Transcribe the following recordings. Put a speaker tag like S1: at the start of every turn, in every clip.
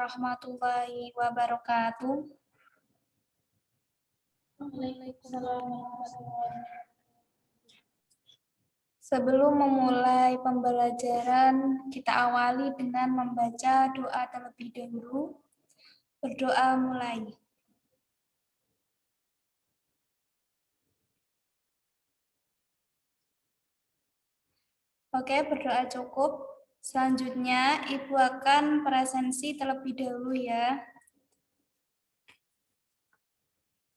S1: warahmatullahi wabarakatuh.
S2: Waalaikumsalam warahmatullahi wabarakatuh.
S1: Sebelum memulai pembelajaran, kita awali dengan membaca doa terlebih dahulu. Berdoa mulai. Oke, berdoa cukup. Selanjutnya, Ibu akan presensi terlebih dahulu ya.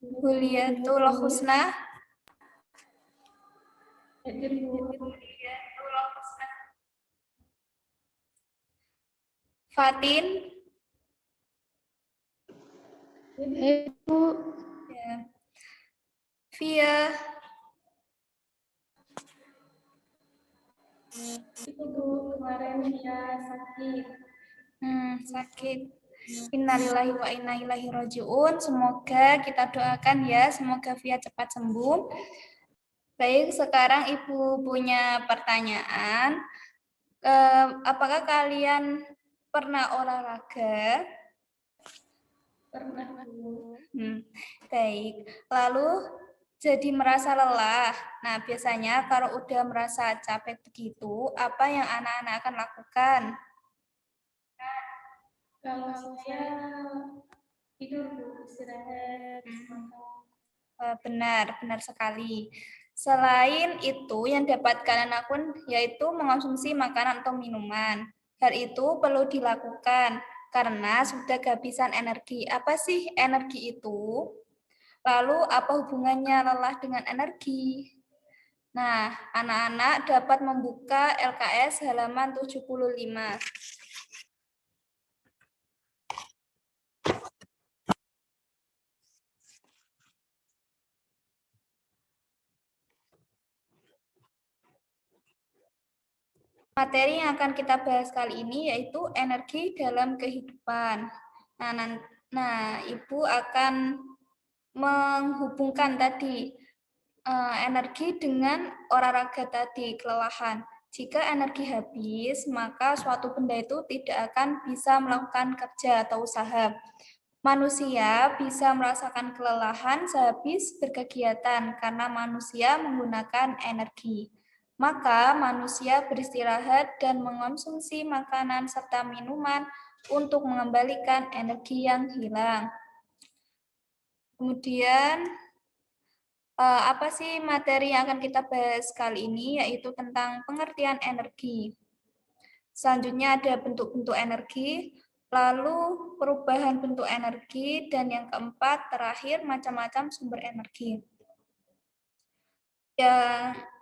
S1: Huliyatul Husna. Fatin.
S2: Ibu.
S1: Ya. Via.
S2: Ibu kemarin dia sakit.
S1: Sakit. Innalillahi wa inna ilaihi raji'un. Semoga kita doakan ya, semoga Via cepat sembuh. Baik, sekarang Ibu punya pertanyaan. Apakah kalian pernah olahraga?
S2: Pernah, Bu.
S1: Baik. Lalu jadi merasa lelah. Nah, biasanya kalau udah merasa capek begitu, apa yang anak-anak akan lakukan?
S2: Kalau saya tidur, Bu, istirahat.
S1: Benar sekali. Selain itu, yang dapat kalian lakukan yaitu mengonsumsi makanan atau minuman. Hal itu perlu dilakukan karena sudah kehabisan energi. Apa sih energi itu? Lalu apa hubungannya lelah dengan energi? Nah, anak-anak dapat membuka LKS halaman 75. Materi yang akan kita bahas kali ini yaitu energi dalam kehidupan. Nah, Ibu akan menghubungkan tadi energi dengan olahraga tadi, kelelahan. Jika energi habis, maka suatu benda itu tidak akan bisa melakukan kerja atau usaha. Manusia bisa merasakan kelelahan sehabis berkegiatan karena manusia menggunakan energi. Maka manusia beristirahat dan mengonsumsi makanan serta minuman untuk mengembalikan energi yang hilang. Kemudian, apa sih materi yang akan kita bahas kali ini, yaitu tentang pengertian energi. Selanjutnya ada bentuk-bentuk energi, lalu perubahan bentuk energi, dan yang keempat, terakhir, macam-macam sumber energi.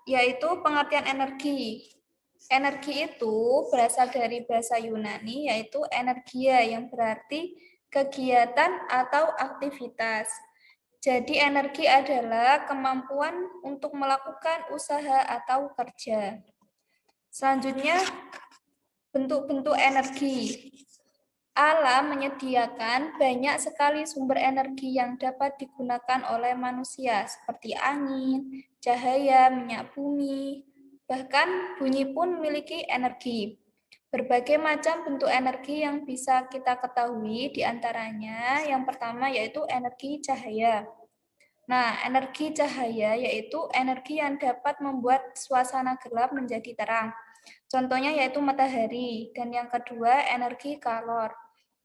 S1: Yaitu pengertian energi. Energi itu berasal dari bahasa Yunani, yaitu energia, yang berarti kegiatan atau aktivitas. Jadi energi adalah kemampuan untuk melakukan usaha atau kerja. Selanjutnya, bentuk-bentuk energi. Alam menyediakan banyak sekali sumber energi yang dapat digunakan oleh manusia, seperti angin, cahaya, minyak bumi, bahkan bunyi pun memiliki energi. Berbagai macam bentuk energi yang bisa kita ketahui, diantaranya yang pertama yaitu energi cahaya. Nah, energi cahaya yaitu energi yang dapat membuat suasana gelap menjadi terang. Contohnya yaitu matahari. Dan yang kedua, energi kalor.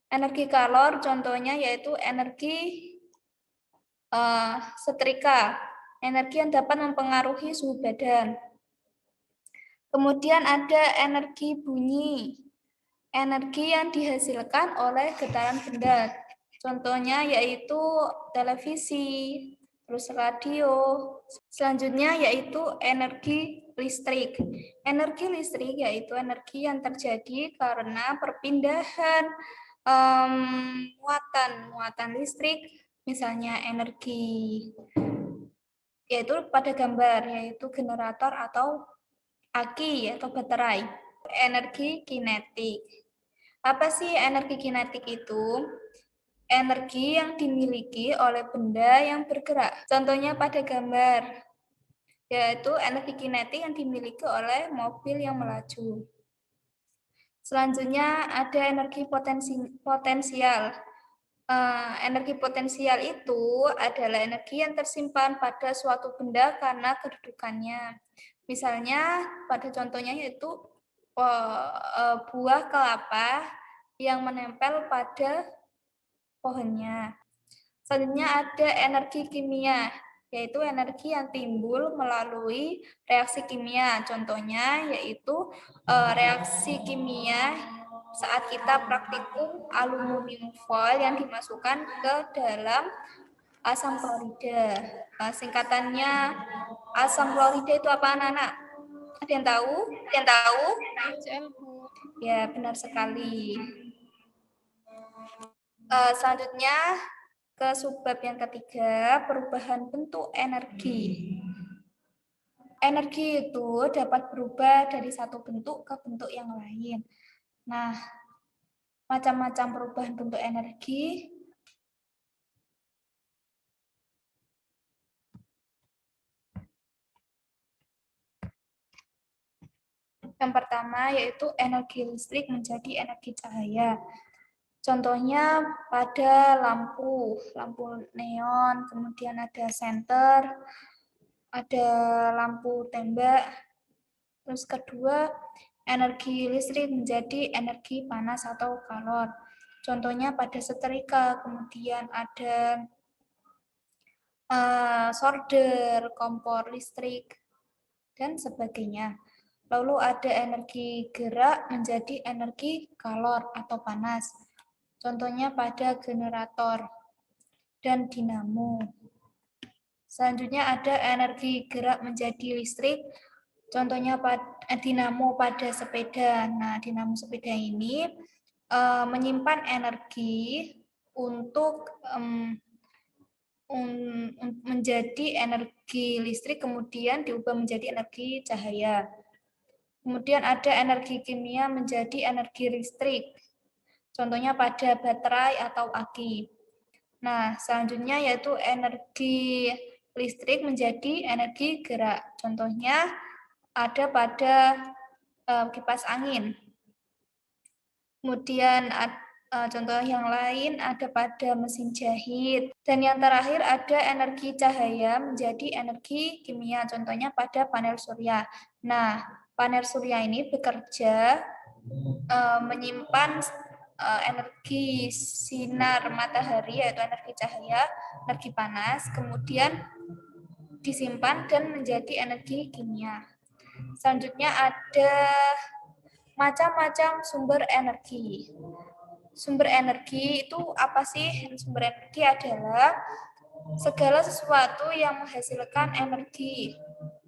S1: Energi kalor contohnya yaitu energi setrika, energi yang dapat mempengaruhi suhu badan. Kemudian ada energi bunyi, energi yang dihasilkan oleh getaran benda. Contohnya yaitu televisi, terus radio. Selanjutnya yaitu energi listrik. Energi listrik yaitu energi yang terjadi karena perpindahan muatan listrik, misalnya energi, yaitu pada gambar, yaitu generator atau aki atau baterai. Energi kinetik. Apa sih energi kinetik itu? Energi yang dimiliki oleh benda yang bergerak. Contohnya pada gambar, yaitu energi kinetik yang dimiliki oleh mobil yang melaju. Selanjutnya ada energi potensial. Energi potensial itu adalah energi yang tersimpan pada suatu benda karena kedudukannya. Misalnya pada contohnya yaitu buah kelapa yang menempel pada pohonnya. Selanjutnya ada energi kimia, yaitu energi yang timbul melalui reaksi kimia. Contohnya yaitu reaksi kimia saat kita praktikum aluminium foil yang dimasukkan ke dalam asam klorida. Singkatannya asam klorida itu apa, anak-anak? Ada yang tahu?
S3: Yang tahu?
S2: HCl, Bu.
S1: Ya, benar sekali. Selanjutnya ke subbab yang ketiga, perubahan bentuk energi. Energi itu dapat berubah dari satu bentuk ke bentuk yang lain. Nah, macam-macam perubahan bentuk energi. Yang pertama yaitu energi listrik menjadi energi cahaya. Contohnya pada lampu neon, kemudian ada senter, ada lampu tembak. Terus kedua, energi listrik menjadi energi panas atau kalor. Contohnya pada setrika, kemudian ada solder, kompor listrik, dan sebagainya. Lalu ada energi gerak menjadi energi kalor atau panas. Contohnya pada generator dan dinamo. Selanjutnya ada energi gerak menjadi listrik. Contohnya dinamo pada sepeda. Nah, dinamo sepeda ini menyimpan energi untuk menjadi energi listrik, kemudian diubah menjadi energi cahaya. Kemudian ada energi kimia menjadi energi listrik. Contohnya pada baterai atau aki. Nah, selanjutnya yaitu energi listrik menjadi energi gerak. Contohnya ada pada kipas angin. Kemudian contoh yang lain ada pada mesin jahit. Dan yang terakhir ada energi cahaya menjadi energi kimia. Contohnya pada panel surya. Nah, panel surya ini bekerja menyimpan energi sinar matahari, yaitu energi cahaya, energi panas, kemudian disimpan dan menjadi energi kimia. Selanjutnya ada macam-macam sumber energi. Sumber energi itu apa sih? Sumber energi adalah segala sesuatu yang menghasilkan energi.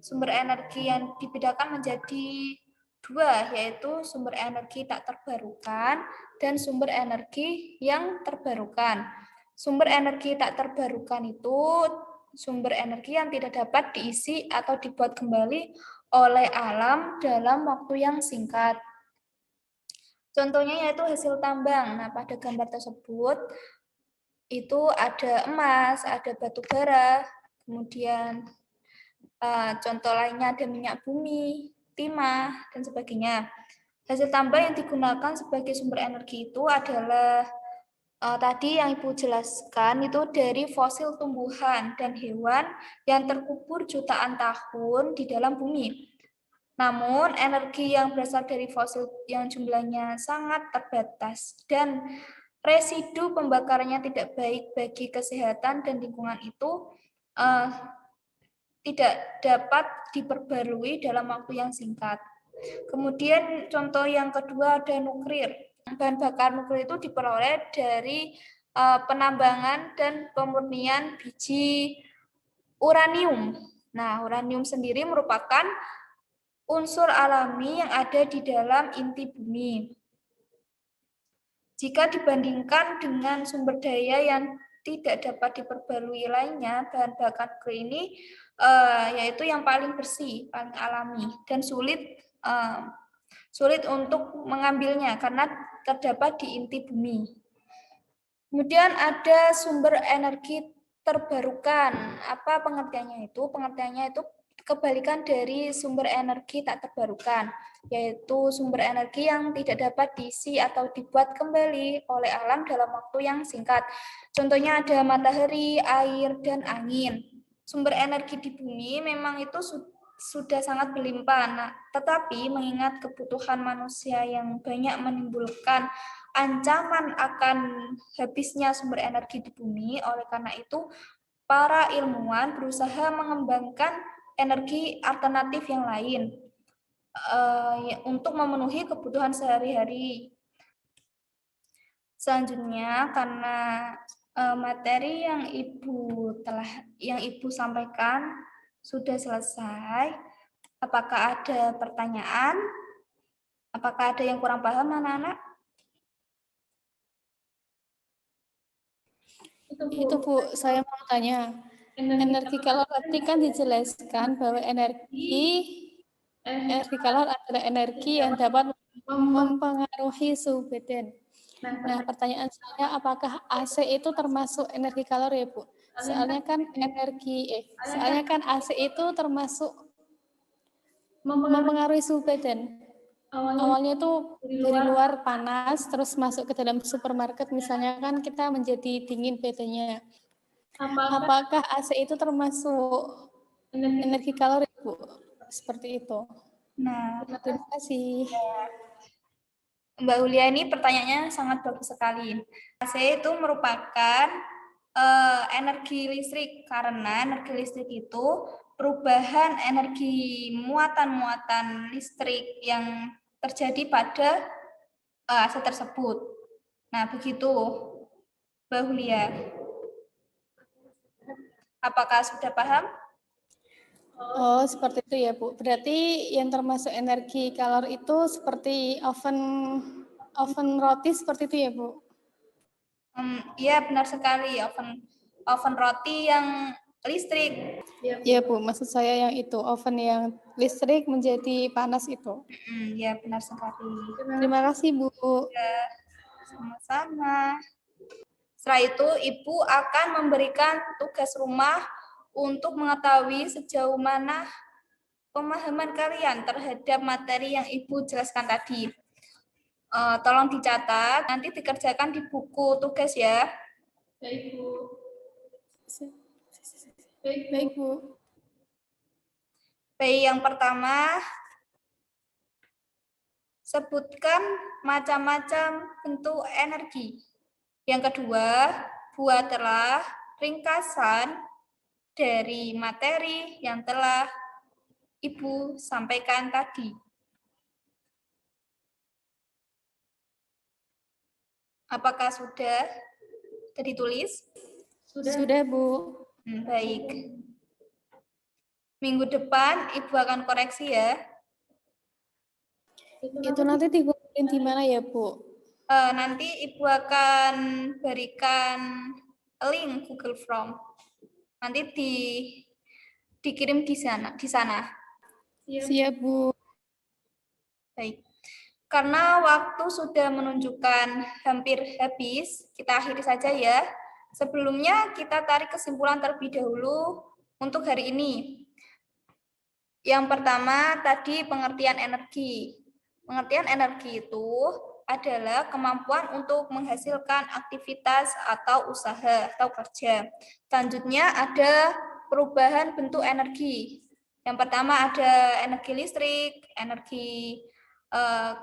S1: Sumber energi yang dibedakan menjadi dua, yaitu sumber energi tak terbarukan dan sumber energi yang terbarukan. Sumber energi tak terbarukan itu sumber energi yang tidak dapat diisi atau dibuat kembali oleh alam dalam waktu yang singkat. Contohnya yaitu hasil tambang. Nah, pada gambar tersebut itu ada emas, ada batu bara, kemudian contoh lainnya ada minyak bumi, timah, dan sebagainya. Hasil tambang yang digunakan sebagai sumber energi itu adalah tadi yang Ibu jelaskan itu dari fosil tumbuhan dan hewan yang terkubur jutaan tahun di dalam bumi. Namun, energi yang berasal dari fosil yang jumlahnya sangat terbatas dan residu pembakarannya tidak baik bagi kesehatan dan lingkungan itu tidak dapat diperbarui dalam waktu yang singkat. Kemudian contoh yang kedua ada nuklir. Bahan bakar nuklir itu diperoleh dari penambangan dan pemurnian biji uranium. Nah, uranium sendiri merupakan unsur alami yang ada di dalam inti bumi. Jika dibandingkan dengan sumber daya yang tidak dapat diperbarui lainnya, bahan bakar nuklir ini yaitu yang paling bersih, paling alami, dan sulit untuk mengambilnya karena terdapat di inti bumi. Kemudian ada sumber energi terbarukan. Apa pengertiannya itu? Pengertiannya itu kebalikan dari sumber energi tak terbarukan, yaitu sumber energi yang tidak dapat diisi atau dibuat kembali oleh alam dalam waktu yang singkat. Contohnya ada matahari, air, dan angin. Sumber energi di bumi memang itu sudah sangat berlimpah, nah, tetapi mengingat kebutuhan manusia yang banyak menimbulkan ancaman akan habisnya sumber energi di bumi, oleh karena itu para ilmuwan berusaha mengembangkan energi alternatif yang lain untuk memenuhi kebutuhan sehari-hari. Selanjutnya, karena materi yang Ibu sampaikan sudah selesai, apakah ada pertanyaan? Apakah ada yang kurang paham, anak-anak?
S3: Itu Bu, saya mau tanya. Energi kalor tadi kan dijelaskan bahwa energi kalor adalah energi yang dapat mempengaruhi suhu badan. Nah, pertanyaan saya, apakah AC itu termasuk energi kalor ya, Bu? Soalnya kan AC itu termasuk mempengaruhi suhu badan. Awalnya itu dari luar panas, terus masuk ke dalam supermarket, misalnya kan kita menjadi dingin badannya. Apakah AC itu termasuk energi kalori, Bu? Seperti itu.
S1: Nah,
S3: Terima kasih.
S1: Mbak Ulia, ini pertanyaannya sangat bagus sekali. AC itu merupakan energi listrik, karena energi listrik itu perubahan energi muatan-muatan listrik yang terjadi pada AC tersebut. Nah, begitu, Mbak Ulia. Apakah sudah paham?
S3: Oh, seperti itu ya, Bu. Berarti yang termasuk energi kalor itu seperti oven roti seperti itu ya, Bu?
S1: Iya, benar sekali. Oven roti yang listrik.
S3: Iya, Bu. Maksud saya yang itu, oven yang listrik menjadi panas itu.
S1: Iya, benar sekali.
S3: Terima kasih, Bu.
S1: Ya, sama-sama. Setelah itu, Ibu akan memberikan tugas rumah untuk mengetahui sejauh mana pemahaman kalian terhadap materi yang Ibu jelaskan tadi. Tolong dicatat, nanti dikerjakan di buku tugas ya.
S2: Baik, Bu.
S3: Baik, Bu.
S1: Baik, yang pertama, sebutkan macam-macam bentuk energi. Yang kedua, buatlah ringkasan dari materi yang telah Ibu sampaikan tadi. Apakah sudah ditulis?
S3: Sudah, Bu.
S1: Baik. Minggu depan Ibu akan koreksi ya.
S3: Itu nanti dikumpulin di mana ya, Bu?
S1: Nanti Ibu akan berikan link Google Form. Nanti dikirim di sana.
S3: Siap, Bu.
S1: Baik. Karena waktu sudah menunjukkan hampir habis, kita akhiri saja ya. Sebelumnya kita tarik kesimpulan terlebih dahulu untuk hari ini. Yang pertama tadi pengertian energi. Pengertian energi itu adalah kemampuan untuk menghasilkan aktivitas atau usaha atau kerja. Selanjutnya ada perubahan bentuk energi. Yang pertama ada energi listrik, energi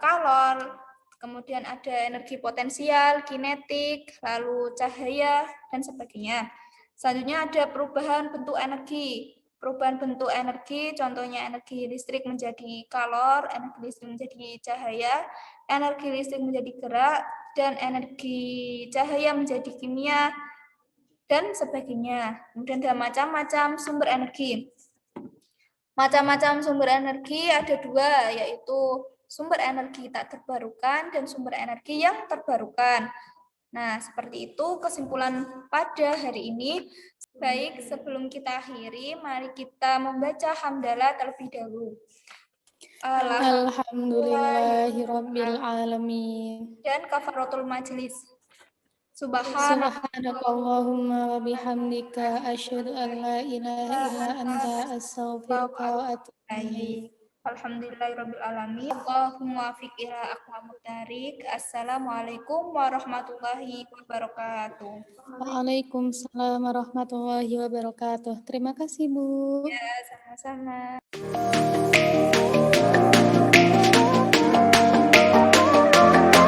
S1: kalor, kemudian ada energi potensial, kinetik, lalu cahaya, dan sebagainya. Selanjutnya ada perubahan bentuk energi. Perubahan bentuk energi, contohnya energi listrik menjadi kalor, energi listrik menjadi cahaya, energi listrik menjadi gerak, dan energi cahaya menjadi kimia, dan sebagainya. Kemudian ada macam-macam sumber energi. Macam-macam sumber energi ada dua, yaitu sumber energi tak terbarukan dan sumber energi yang terbarukan. Nah, seperti itu kesimpulan pada hari ini. Baik, sebelum kita akhiri, mari kita membaca hamdalah terlebih dahulu.
S3: Alhamdulillahirabbil alamin.
S1: Dan kafaratul majlis.
S3: Subhanakallahumma wa bihamdika asyhadu an la ilaha illa anta astaghfiruka wa atubu ilaik.
S1: Alhamdulillahirabbil alamin. Allahumma waffiq ila aqwamit thariq. Assalamualaikum warahmatullahi wabarakatuh.
S3: Waalaikumsalam warahmatullahi wabarakatuh. Terima kasih, Bu.
S1: Ya, sama-sama.